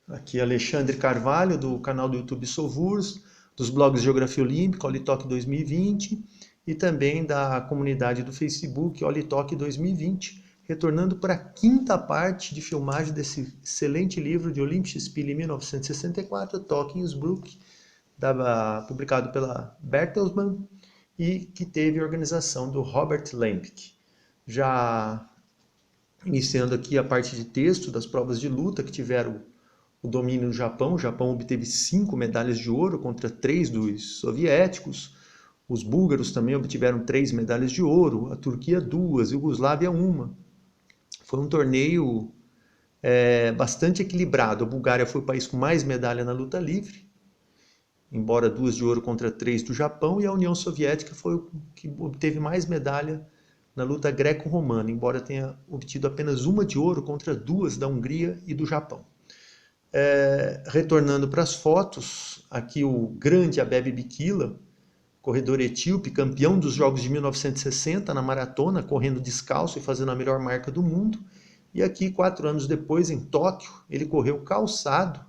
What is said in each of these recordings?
Aqui Alexandre Carvalho, do canal do YouTube Sovurs, dos blogs Geografia Olímpica, Olitoque 2020 e também da comunidade do Facebook Olitoque 2020, retornando para a quinta parte de filmagem desse excelente livro de Olympische Spiele 1964, Toque Innsbruck, publicado pela Bertelsmann e que teve a organização do Robert Lemke. Já iniciando aqui a parte de texto das provas de luta que tiveram o domínio do Japão. O Japão obteve 5 medalhas de ouro contra 3 dos soviéticos. Os búlgaros também obtiveram 3 medalhas de ouro, a Turquia 2, a Iugoslávia 1. Foi um torneio bastante equilibrado. A Bulgária foi o país com mais medalha na luta livre, embora 2 de ouro contra 3 do Japão, e a União Soviética foi o que obteve mais medalha na luta greco-romana, embora tenha obtido apenas 1 de ouro contra 2 da Hungria e do Japão. Retornando para as fotos, aqui o grande Abebe Bikila, corredor etíope, campeão dos Jogos de 1960 na maratona, correndo descalço e fazendo a melhor marca do mundo. E aqui, 4 anos depois, em Tóquio, ele correu calçado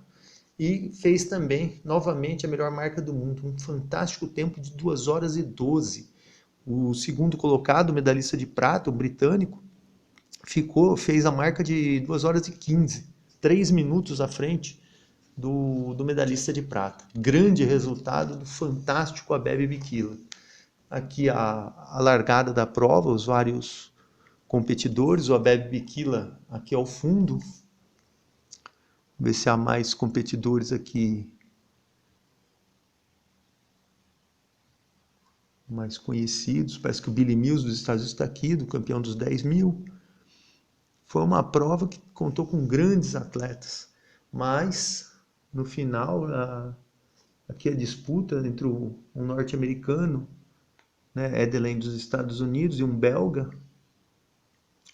e fez também, novamente, a melhor marca do mundo. Um fantástico tempo de 2 horas e 12. O segundo colocado, o medalhista de prata, o britânico, fez a marca de 2 horas e 15. 3 minutos à frente do medalhista de prata. Grande resultado do fantástico Abebe Bikila. Aqui a largada da prova, os vários competidores, o Abebe Bikila aqui ao fundo. Vamos ver se há mais competidores aqui mais conhecidos. Parece que o Billy Mills dos Estados Unidos está aqui, do campeão dos 10 mil. Foi uma prova que contou com grandes atletas, mas no final, aqui a disputa entre um norte-americano, né, Edelen dos Estados Unidos, e um belga,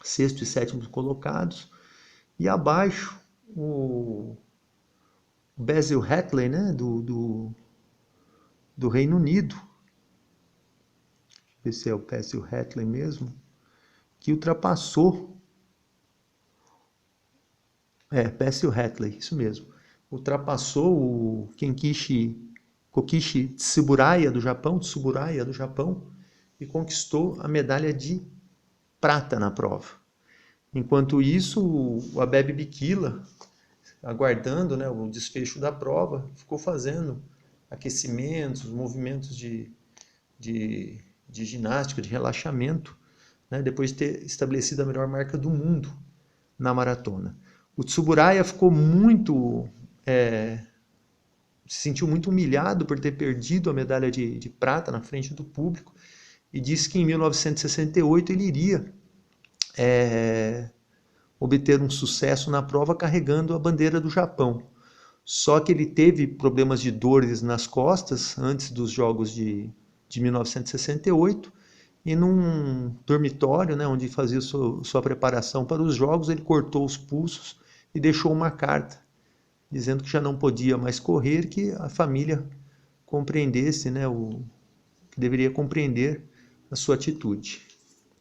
6º e 7º colocados, e abaixo o Basil Hatley, né, do Reino Unido, ver se é o Basil Hatley mesmo, que ultrapassou. Basil Hatley, isso mesmo. Ultrapassou o Kokishi Tsuburaya do Japão, e conquistou a medalha de prata na prova. Enquanto isso, o Abebe Bikila, aguardando, né, o desfecho da prova, ficou fazendo aquecimentos, movimentos de ginástica, de relaxamento, né, depois de ter estabelecido a melhor marca do mundo na maratona. O Tsuburaya ficou se sentiu muito humilhado por ter perdido a medalha de prata na frente do público e disse que em 1968 ele iria obter um sucesso na prova carregando a bandeira do Japão. Só que ele teve problemas de dores nas costas antes dos Jogos de 1968 e num dormitório, né, onde fazia sua preparação para os Jogos, ele cortou os pulsos e deixou uma carta dizendo que já não podia mais correr, que a família compreendesse, né, que deveria compreender a sua atitude.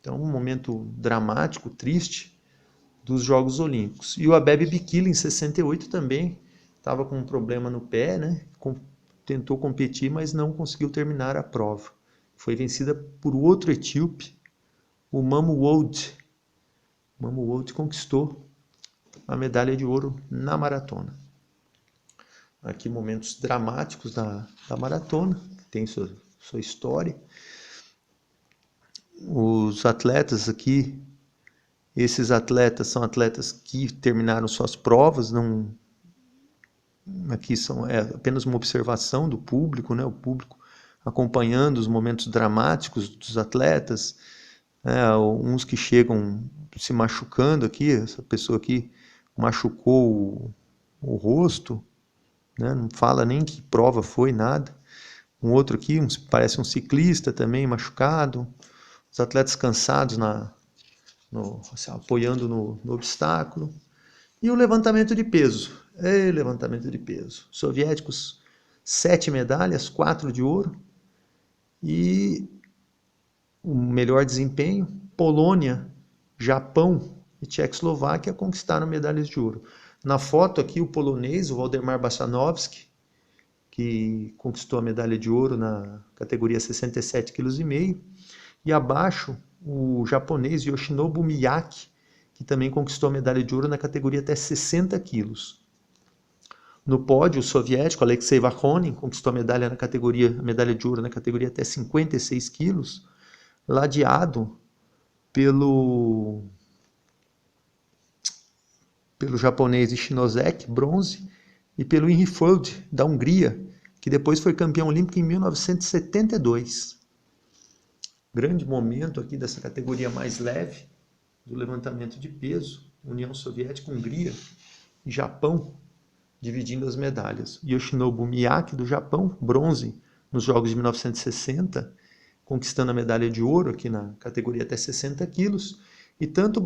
Então, um momento dramático, triste, dos Jogos Olímpicos. E o Abebe Bikila, em 68, também estava com um problema no pé, né, tentou competir, mas não conseguiu terminar a prova. Foi vencida por outro etíope, o Mamu Wold. Mamu Wold conquistou a medalha de ouro na maratona. Aqui momentos dramáticos da maratona, tem sua história. Os atletas aqui, esses atletas são atletas que terminaram suas provas, aqui apenas uma observação do público, né? O público acompanhando os momentos dramáticos dos atletas, uns que chegam se machucando aqui, essa pessoa aqui machucou o rosto, né? Não fala nem que prova foi, nada. Um outro aqui, parece um ciclista também machucado, os atletas cansados apoiando no obstáculo. E o levantamento de peso. Levantamento de peso. Soviéticos, 7 medalhas, 4 de ouro. E o melhor desempenho, Polônia, Japão e Tchecoslováquia conquistaram medalhas de ouro. Na foto aqui o polonês, o Waldemar Basanowski, que conquistou a medalha de ouro na categoria 67,5 kg. E abaixo o japonês Yoshinobu Miyake, que também conquistou a medalha de ouro na categoria até 60 quilos. No pódio, o soviético Alexei Vachonin conquistou a medalha de ouro na categoria até 56 quilos, ladeado pelo japonês Ishinozeki, bronze, e pelo Inhifeld, da Hungria, que depois foi campeão olímpico em 1972. Grande momento aqui dessa categoria mais leve, do levantamento de peso, União Soviética, Hungria e Japão, dividindo as medalhas. Yoshinobu Miyake, do Japão, bronze nos Jogos de 1960, conquistando a medalha de ouro aqui na categoria até 60 quilos, e tanto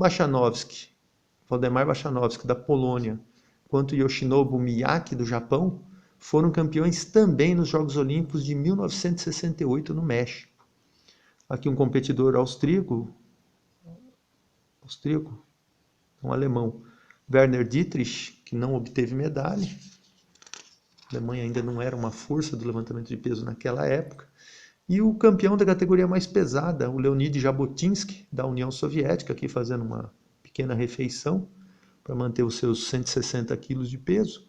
Waldemar Basanowski, da Polônia, quanto Yoshinobu Miyake, do Japão, foram campeões também nos Jogos Olímpicos de 1968 no México. Aqui um competidor austríaco, um alemão, Werner Dietrich, que não obteve medalha. A Alemanha ainda não era uma força do levantamento de peso naquela época. E o campeão da categoria mais pesada, o Leonid Jabotinsky, da União Soviética, aqui fazendo uma pequena refeição para manter os seus 160 quilos de peso.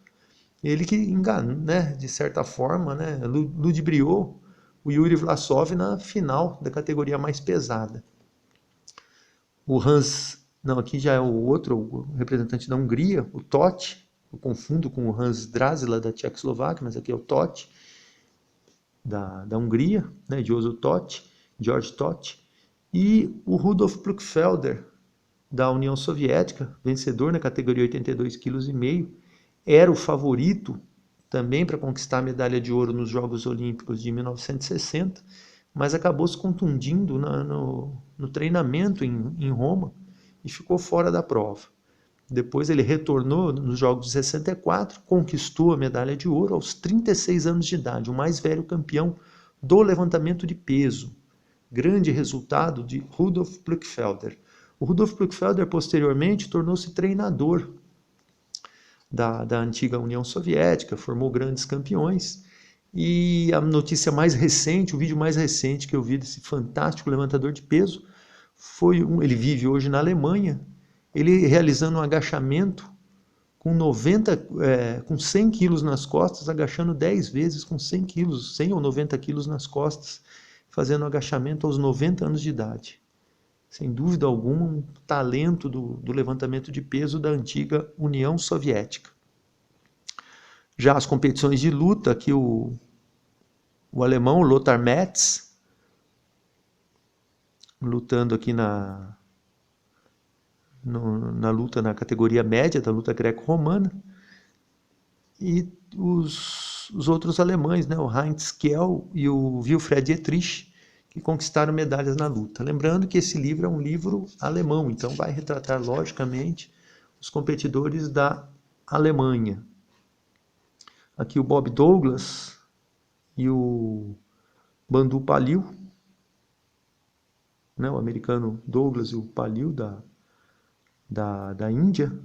Ele que enganou, né, de certa forma, né, ludibriou o Yuri Vlasov na final da categoria mais pesada. Aqui já é o outro, o representante da Hungria, o Totti. Eu confundo com o Hans Drasila da Tchecoslováquia, mas aqui é o Totti, da Hungria, né, George Totti. E o Rudolf Bruckfelder, da União Soviética, vencedor na categoria 82,5 kg, era o favorito também para conquistar a medalha de ouro nos Jogos Olímpicos de 1960, mas acabou se contundindo no treinamento em Roma e ficou fora da prova. Depois ele retornou nos Jogos de 64, conquistou a medalha de ouro aos 36 anos de idade, o mais velho campeão do levantamento de peso. Grande resultado de Rudolf Bruckfelder. O Rudolf Bruckfelder, posteriormente, tornou-se treinador da antiga União Soviética, formou grandes campeões. E a notícia mais recente, o vídeo mais recente que eu vi desse fantástico levantador de peso, ele vive hoje na Alemanha, ele realizando um agachamento com 100 quilos nas costas, agachando 10 vezes com 100 quilos, 100 ou 90 quilos nas costas, fazendo agachamento aos 90 anos de idade. Sem dúvida alguma, um talento do levantamento de peso da antiga União Soviética. Já as competições de luta, aqui o alemão Lothar Metz, lutando aqui na luta na categoria média, da luta greco-romana, e os outros alemães, né, o Heinz Kell e o Wilfried Dietrich, que conquistaram medalhas na luta. Lembrando que esse livro é um livro alemão, então vai retratar, logicamente, os competidores da Alemanha. Aqui o Bob Douglas e o Bandhu Palil, né, o americano Douglas e o Palil da Índia.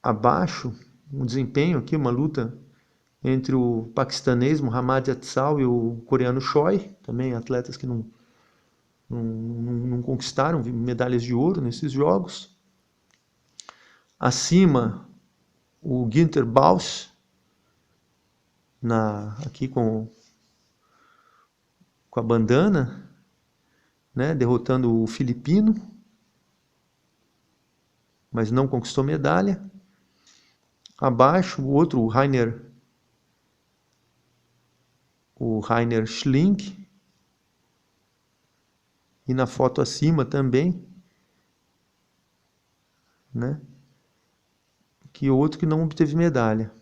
Abaixo, um desempenho aqui, uma luta entre o paquistanês Muhammad Atsal e o coreano Choi, também atletas que não conquistaram medalhas de ouro nesses jogos. Acima, o Günther Bausch, aqui com a bandana, né, derrotando o filipino, mas não conquistou medalha. Abaixo, o outro, o Rainer Schlink. E na foto acima também, né, que outro que não obteve medalha.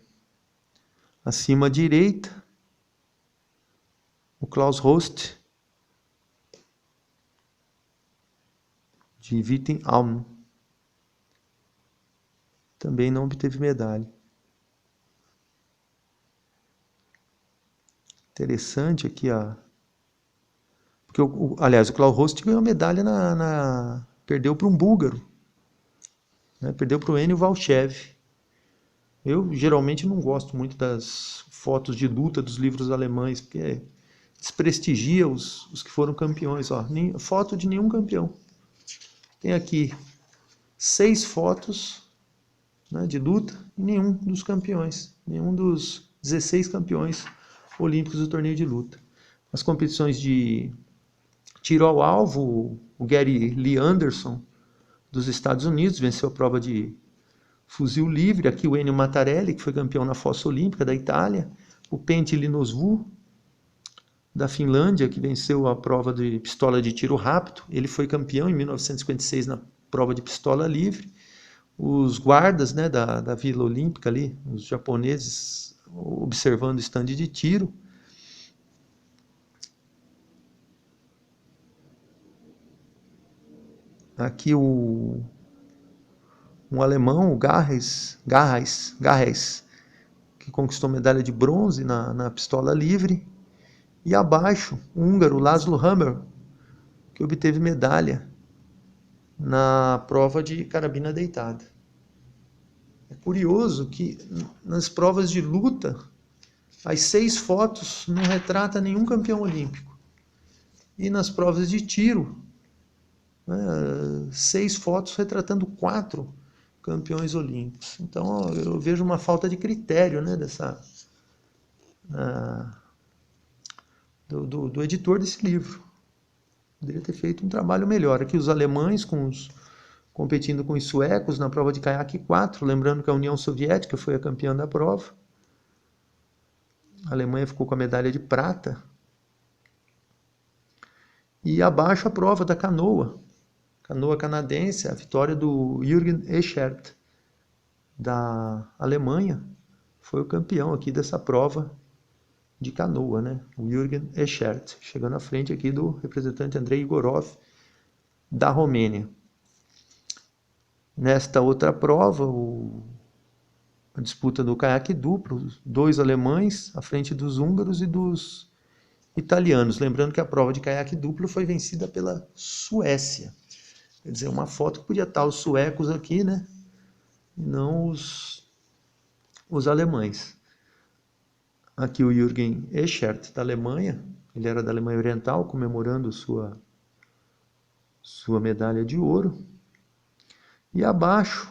Acima à direita, o Klaus Host, de Witten-Aum, também não obteve medalha. Interessante aqui Porque, aliás, o Klaus Host ganhou medalha perdeu para um búlgaro, né? Perdeu para o Enio Valchev. Eu geralmente não gosto muito das fotos de luta dos livros alemães, porque desprestigia os que foram campeões. Ó, foto de nenhum campeão. Tem aqui 6 fotos, né, de luta e nenhum dos campeões, nenhum dos 16 campeões olímpicos do torneio de luta. As competições de tiro ao alvo, o Gary Lee Anderson, dos Estados Unidos, venceu a prova de fuzil livre. Aqui o Ennio Mattarelli, que foi campeão na fossa olímpica da Itália. O Pentti Linosvu, da Finlândia, que venceu a prova de pistola de tiro rápido. Ele foi campeão em 1956 na prova de pistola livre. Os guardas, né, da Vila Olímpica ali, os japoneses, observando o estande de tiro. Aqui um alemão, o Garres, que conquistou medalha de bronze na pistola livre. E abaixo, o húngaro Laszlo Hammer, que obteve medalha na prova de carabina deitada. É curioso que nas provas de luta, as 6 fotos não retratam nenhum campeão olímpico. E nas provas de tiro, 6 fotos retratando 4 campeões olímpicos. Então eu vejo uma falta de critério, né, do editor desse livro. Poderia ter feito um trabalho melhor. Aqui os alemães competindo com os suecos na prova de caiaque 4, lembrando que a União Soviética foi a campeã da prova. A Alemanha ficou com a medalha de prata. E abaixo a prova da canoa canadense, a vitória do Jürgen Eschert, da Alemanha, foi o campeão aqui dessa prova de canoa, né? O Jürgen Eschert, chegando à frente aqui do representante Andrei Igorov, da Romênia. Nesta outra prova, a disputa do caiaque duplo, 2 alemães à frente dos húngaros e dos italianos. Lembrando que a prova de caiaque duplo foi vencida pela Suécia. Quer dizer, uma foto que podia estar os suecos aqui, né? E não os alemães. Aqui o Jürgen Eschert, da Alemanha. Ele era da Alemanha Oriental, comemorando sua medalha de ouro. E abaixo,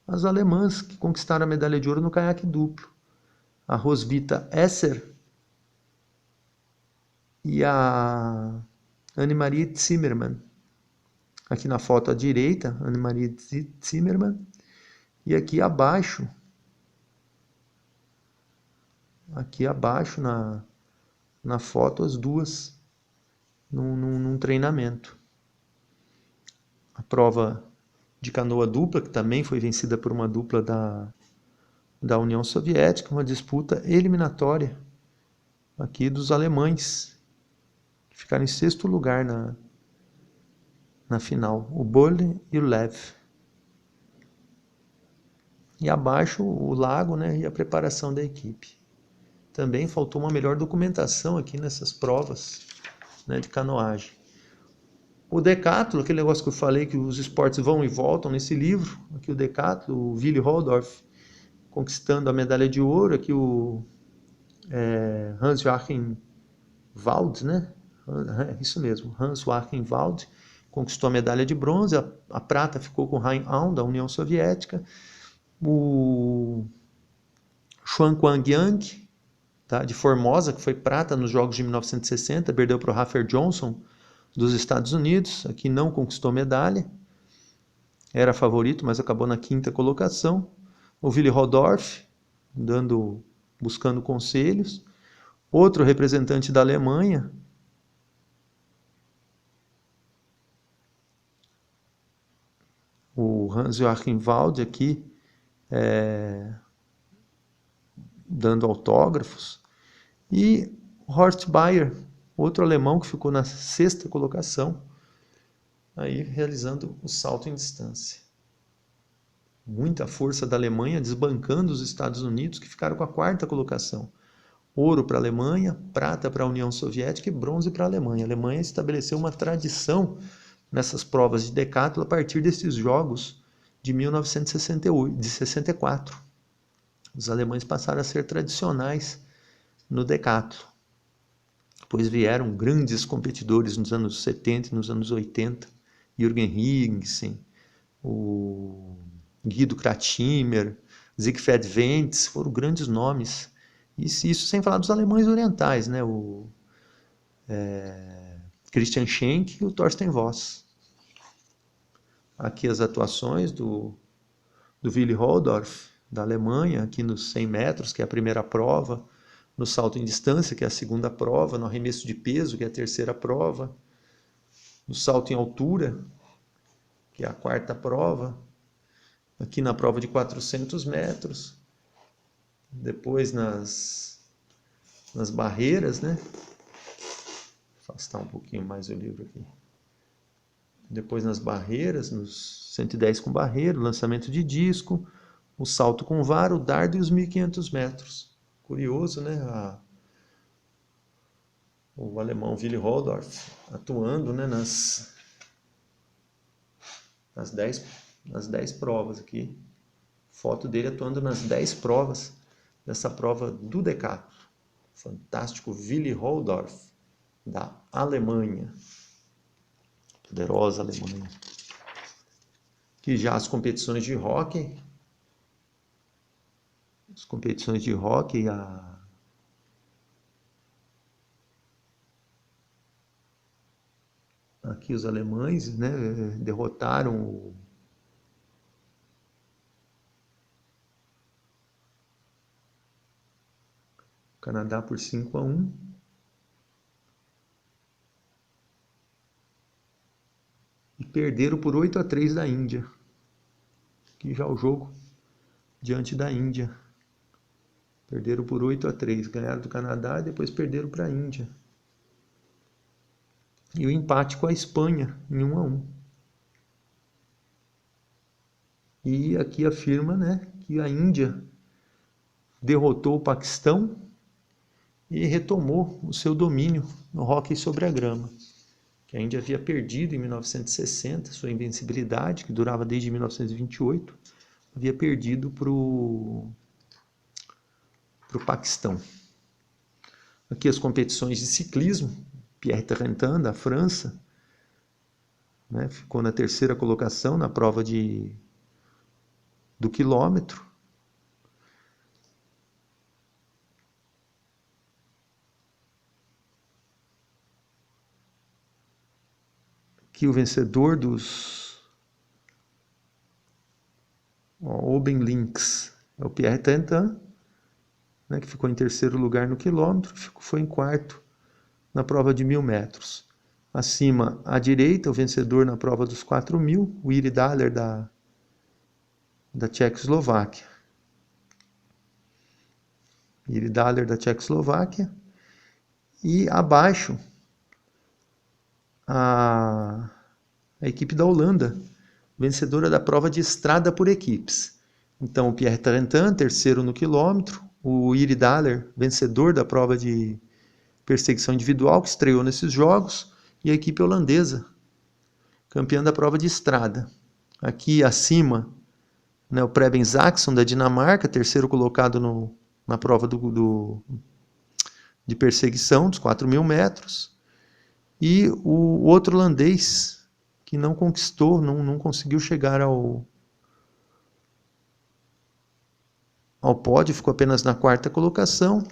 as alemãs que conquistaram a medalha de ouro no caiaque duplo. A Roswitha Esser e a Annemarie Zimmermann. Aqui na foto à direita, Annemarie Zimmermann. E aqui abaixo na foto, as duas num treinamento. A prova de canoa dupla, que também foi vencida por uma dupla da União Soviética, uma disputa eliminatória aqui dos alemães, que ficaram em 6º lugar na final, o Bolle e o Lev. E abaixo o lago, né, e a preparação da equipe. Também faltou uma melhor documentação aqui nessas provas, né, de canoagem. O decátulo, aquele negócio que eu falei que os esportes vão e voltam nesse livro, aqui o decátulo, o Willi Holdorf conquistando a medalha de ouro, aqui o Hans-Joachim Wald, né? Isso mesmo, Hans-Joachim Wald conquistou a medalha de bronze, a prata ficou com Hein Aum, da União Soviética, o Xuan Guangyang, tá, de Formosa, que foi prata nos Jogos de 1960, perdeu para o Rafer Johnson, dos Estados Unidos, aqui não conquistou medalha, era favorito, mas acabou na 5ª colocação. O Willi Holdorf, buscando conselhos. Outro representante da Alemanha, o Hans-Joachim Wald, aqui, dando autógrafos. E Horst Bayer, outro alemão que ficou na 6ª colocação, aí realizando o salto em distância. Muita força da Alemanha desbancando os Estados Unidos, que ficaram com a 4ª colocação. ouro para a Alemanha, prata para a União Soviética e bronze para a Alemanha. A Alemanha estabeleceu uma tradição nessas provas de decathlon a partir desses jogos de 1964. Os alemães passaram a ser tradicionais no decathlon. Depois vieram grandes competidores nos anos 70 e nos anos 80, Jürgen Hingsen, o Guido Kratimer, Siegfried Wentz, foram grandes nomes. Isso sem falar dos alemães orientais, né? O Christian Schenk e o Thorsten Voss. Aqui as atuações do Willi Holdorf, da Alemanha, aqui nos 100 metros, que é a primeira prova, no salto em distância, que é a segunda prova, no arremesso de peso, que é a terceira prova, no salto em altura, que é a quarta prova, aqui na prova de 400 metros, depois nas barreiras, né? Vou afastar um pouquinho mais o livro aqui. Depois nas barreiras, nos 110 com barreira, o lançamento de disco, o salto com vara, o dardo e os 1.500 metros. Curioso, né? O alemão Willi Holdorf atuando, né, nas 10 provas aqui. Foto dele atuando nas 10 provas dessa prova do decathlon. Fantástico Willi Holdorf, da Alemanha. Poderosa Alemanha. Aqui já as competições de hóquei. As competições de hóquei, aqui os alemães, né, derrotaram o Canadá por 5-1. E perderam por 8-3 da Índia. Aqui já o jogo diante da Índia. Perderam por 8-3. Ganharam do Canadá e depois perderam para a Índia. E o empate com a Espanha em 1-1. E aqui afirma, né, que a Índia derrotou o Paquistão e retomou o seu domínio no hóquei sobre a grama. Que a Índia havia perdido em 1960, sua invencibilidade, que durava desde 1928, havia perdido para o Paquistão. Aqui as competições de ciclismo. Pierre Trentin, da França, né, ficou na terceira colocação na prova do quilômetro. Aqui o vencedor dos Open Links é o Pierre Trentin, né, que ficou em terceiro lugar no quilômetro, foi em quarto na prova de 1.000 metros. Acima, à direita, o vencedor na prova dos 4.000, o Yuri Daler da Tchecoslováquia. Yuri Daler da Tchecoslováquia. E abaixo, a equipe da Holanda, vencedora da prova de estrada por equipes. Então, o Pierre Trentin, terceiro no quilômetro, o Yuri Daler, vencedor da prova de perseguição individual, que estreou nesses jogos, e a equipe holandesa, campeã da prova de estrada. Aqui acima, né, o Preben Saxon, da Dinamarca, terceiro colocado na prova de perseguição, dos 4.000 metros. E o outro holandês, que não conquistou, não conseguiu chegar ao pódio, ficou apenas na quarta colocação.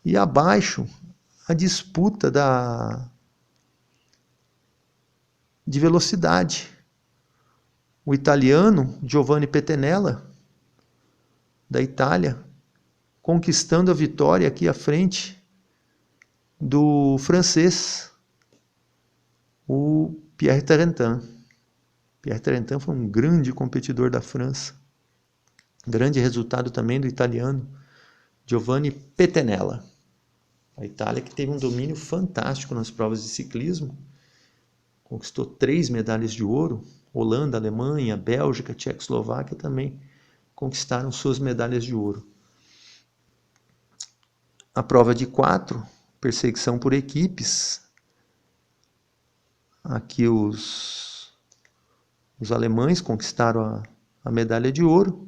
E abaixo, a disputa de velocidade. O italiano Giovanni Pettenella, da Itália, conquistando a vitória aqui à frente do francês, o Pierre Trentin. Pierre Trentin foi um grande competidor da França. Grande resultado também do italiano Giovanni Pettenella. A Itália, que teve um domínio fantástico nas provas de ciclismo, conquistou 3 medalhas de ouro. Holanda, Alemanha, Bélgica, Tchecoslováquia também conquistaram suas medalhas de ouro. a prova de 4, perseguição por equipes. Aqui os alemães conquistaram a medalha de ouro.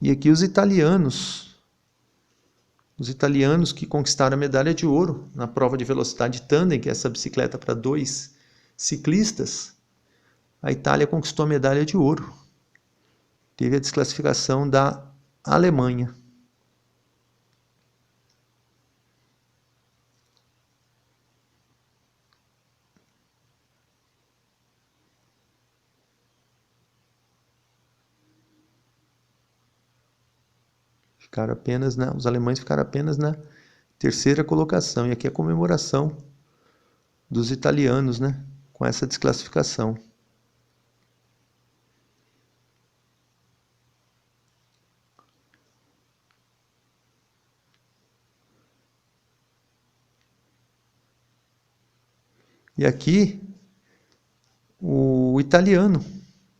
E aqui os italianos que conquistaram a medalha de ouro na prova de velocidade tandem, que é essa bicicleta para 2 ciclistas. A Itália conquistou a medalha de ouro. Teve a desclassificação da Alemanha. Os alemães ficaram apenas na terceira colocação. E aqui é a comemoração dos italianos, né, com essa desclassificação. E aqui o italiano,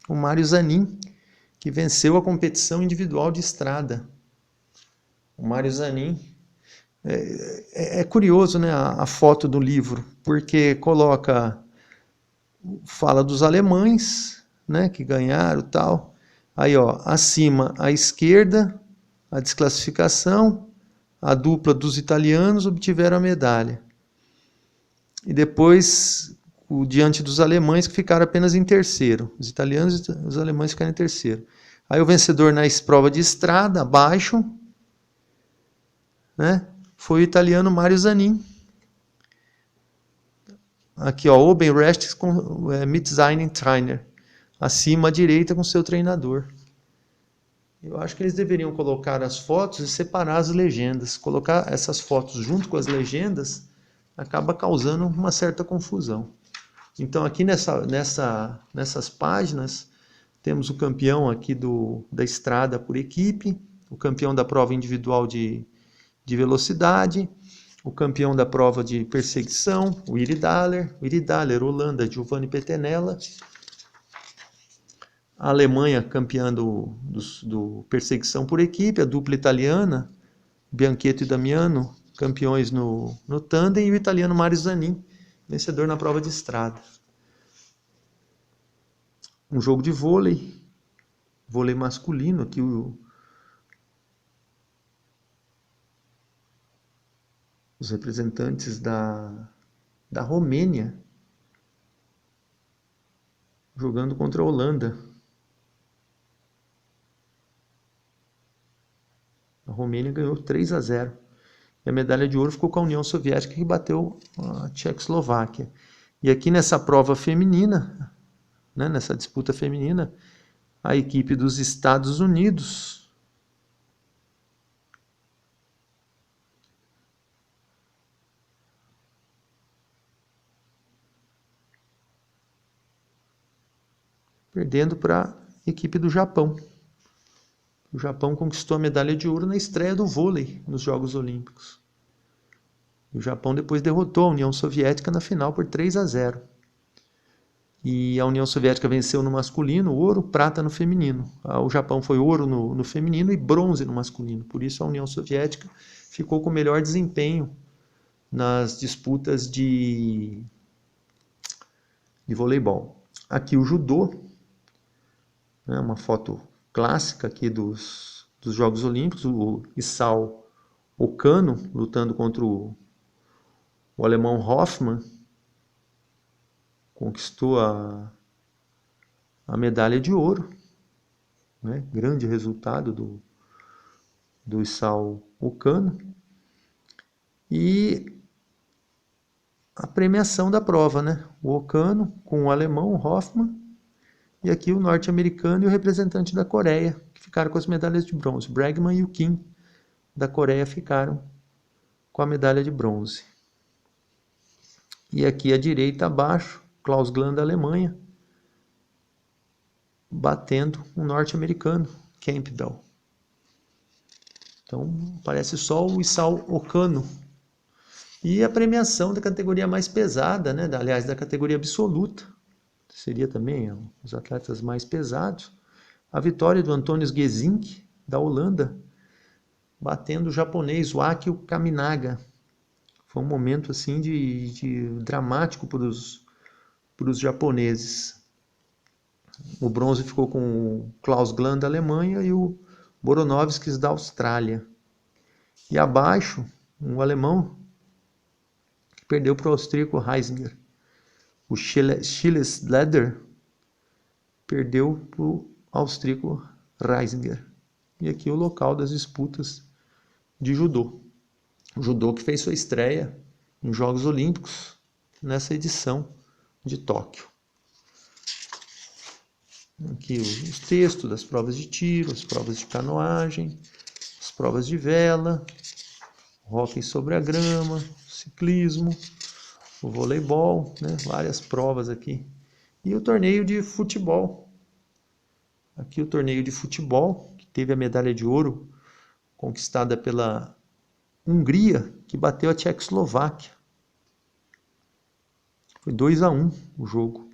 o Mario Zanin, que venceu a competição individual de estrada. O Mario Zanin, é curioso, né, a foto do livro, porque fala dos alemães, né, que ganharam e tal. Aí, ó, acima à esquerda, a desclassificação, a dupla dos italianos obtiveram a medalha. E depois, diante dos alemães, que ficaram apenas em terceiro. Os italianos e os alemães ficaram em terceiro. Aí o vencedor na prova de estrada, abaixo, né, foi o italiano Mario Zanin. Aqui, ó, Oben Rechts mit seinem Trainer. Acima à direita com seu treinador. Eu acho que eles deveriam colocar as fotos e separar as legendas. Colocar essas fotos junto com as legendas acaba causando uma certa confusão. Então aqui nessas páginas temos o campeão aqui da estrada por equipe, o campeão da prova individual de velocidade, o campeão da prova de perseguição, o Yuri Daller, Holanda, Giovanni Pettenella, a Alemanha campeã do perseguição por equipe, a dupla italiana, Bianchetto e Damiano, campeões no tandem, e o italiano Mario Zanin, vencedor na prova de estrada. Um jogo de vôlei masculino, aqui os representantes da Romênia jogando contra a Holanda. A Romênia ganhou 3-0. E a medalha de ouro ficou com a União Soviética, que bateu a Tchecoslováquia. E aqui nessa prova feminina, né, nessa disputa feminina, a equipe dos Estados Unidos perdendo para a equipe do Japão. O Japão conquistou a medalha de ouro na estreia do vôlei nos Jogos Olímpicos. O Japão depois derrotou a União Soviética na final por 3-0. E a União Soviética venceu no masculino, ouro, prata no feminino. O Japão foi ouro no feminino e bronze no masculino. Por isso a União Soviética ficou com o melhor desempenho nas disputas de voleibol. Aqui o judô, né, uma foto clássica aqui dos Jogos Olímpicos, o Isao Okano lutando contra o alemão Hoffmann, conquistou a medalha de ouro, né? Grande resultado do Isao Okano. E a premiação da prova, né? O Okano com o alemão Hoffmann, e aqui o norte-americano e o representante da Coreia, que ficaram com as medalhas de bronze. Bregman e o Kim da Coreia ficaram com a medalha de bronze. E aqui à direita abaixo, Klaus Glan da Alemanha, batendo um norte-americano, Campbell. Então parece só o Isao Okano. E a premiação da categoria mais pesada, né? Aliás, da categoria absoluta, seria também os atletas mais pesados. A vitória do Antonius Gesink, da Holanda, batendo o japonês, o Akio Kaminaga. Foi um momento assim de dramático para os japoneses. O bronze ficou com o Klaus Glan da Alemanha e o Boronovskis da Austrália. E abaixo, um alemão que perdeu para o austríaco Reisinger. O Schillesleder perdeu para o austríaco Reisinger. E aqui o local das disputas de judô. O judô que fez sua estreia em Jogos Olímpicos nessa edição de Tóquio. Aqui os textos das provas de tiro, as provas de canoagem, as provas de vela, hóquei sobre a grama, ciclismo, o voleibol, né? Várias provas aqui. E o torneio de futebol. Aqui o torneio de futebol, que teve a medalha de ouro conquistada pela Hungria, que bateu a Tchecoslováquia. Foi 2-1 o jogo.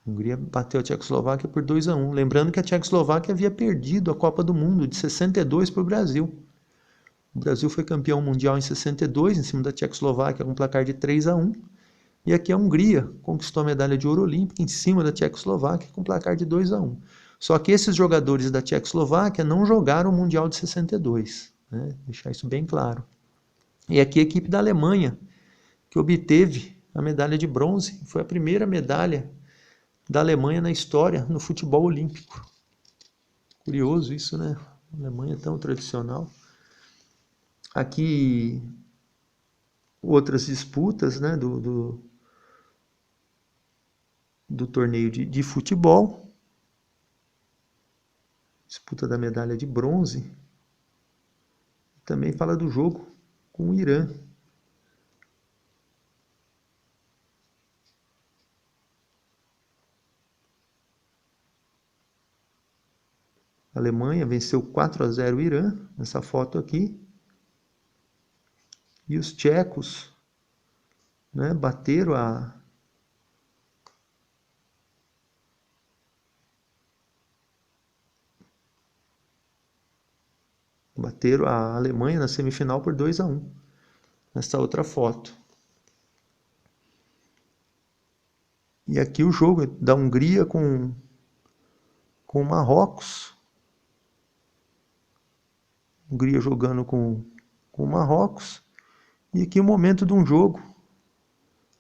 A Hungria bateu a Tchecoslováquia por 2-1. Lembrando que a Tchecoslováquia havia perdido a Copa do Mundo de 62 para o Brasil. O Brasil foi campeão mundial em 62, em cima da Tchecoslováquia, com um placar de 3-1. E aqui a Hungria conquistou a medalha de ouro olímpica em cima da Tchecoslováquia, com um placar de 2-1. Só que esses jogadores da Tchecoslováquia não jogaram o Mundial de 62. Né? Deixar isso bem claro. E aqui a equipe da Alemanha, que obteve a medalha de bronze. Foi a primeira medalha da Alemanha na história no futebol olímpico. Curioso isso, né? A Alemanha é tão tradicional. Aqui outras disputas, né, do torneio de futebol. Disputa da medalha de bronze. Também fala do jogo com o Irã. A Alemanha venceu 4-0 o Irã, nessa foto aqui. E os tchecos, né, bateram a Alemanha na semifinal por 2-1. Nessa outra foto. E aqui o jogo da Hungria com Marrocos. Hungria jogando com Marrocos. E aqui o momento de um jogo.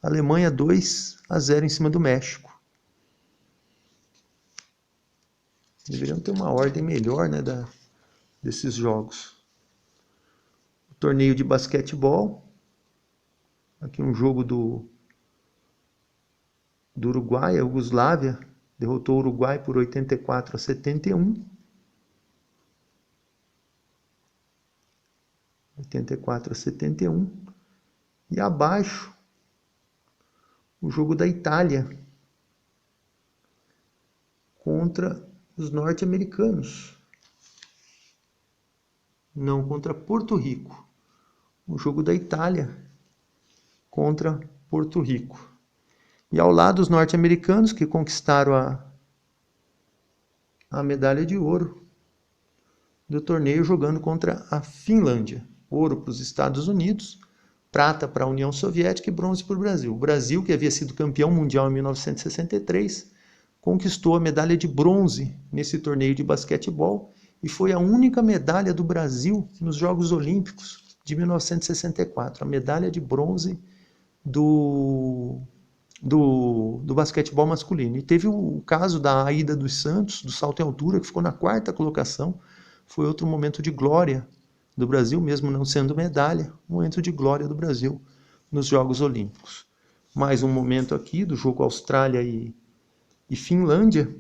Alemanha 2-0 em cima do México. Deveriam ter uma ordem melhor, né, desses jogos. O torneio de basquetebol. Aqui um jogo do Uruguai, a Iugoslávia derrotou o Uruguai por 84-71. 84-71. E abaixo, o jogo da Itália contra os norte-americanos. Não, contra Porto Rico. O jogo da Itália contra Porto Rico. E ao lado os norte-americanos que conquistaram a medalha de ouro do torneio jogando contra a Finlândia. Ouro para os Estados Unidos, prata para a União Soviética e bronze para o Brasil. O Brasil, que havia sido campeão mundial em 1963, conquistou a medalha de bronze nesse torneio de basquetebol e foi a única medalha do Brasil nos Jogos Olímpicos de 1964. A medalha de bronze do basquetebol masculino. E teve o caso da Aida dos Santos, do salto em altura, que ficou na 4ª colocação. Foi outro momento de glória do Brasil, mesmo não sendo medalha, um momento de glória do Brasil nos Jogos Olímpicos. Mais um momento aqui do jogo Austrália e Finlândia.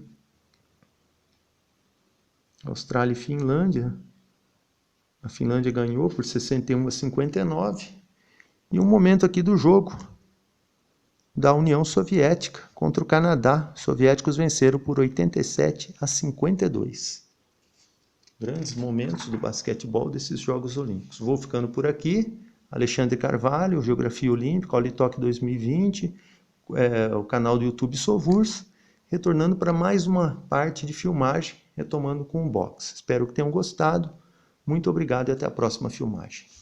Austrália e Finlândia. A Finlândia ganhou por 61-59. E um momento aqui do jogo da União Soviética contra o Canadá. Os soviéticos venceram por 87-52. Grandes momentos do basquetebol desses Jogos Olímpicos. Vou ficando por aqui. Alexandre Carvalho, Geografia Olímpica, Olitoque 2020, o canal do YouTube Sovurs. retornando para mais uma parte de filmagem, retomando com o box. Espero que tenham gostado. Muito obrigado e até a próxima filmagem.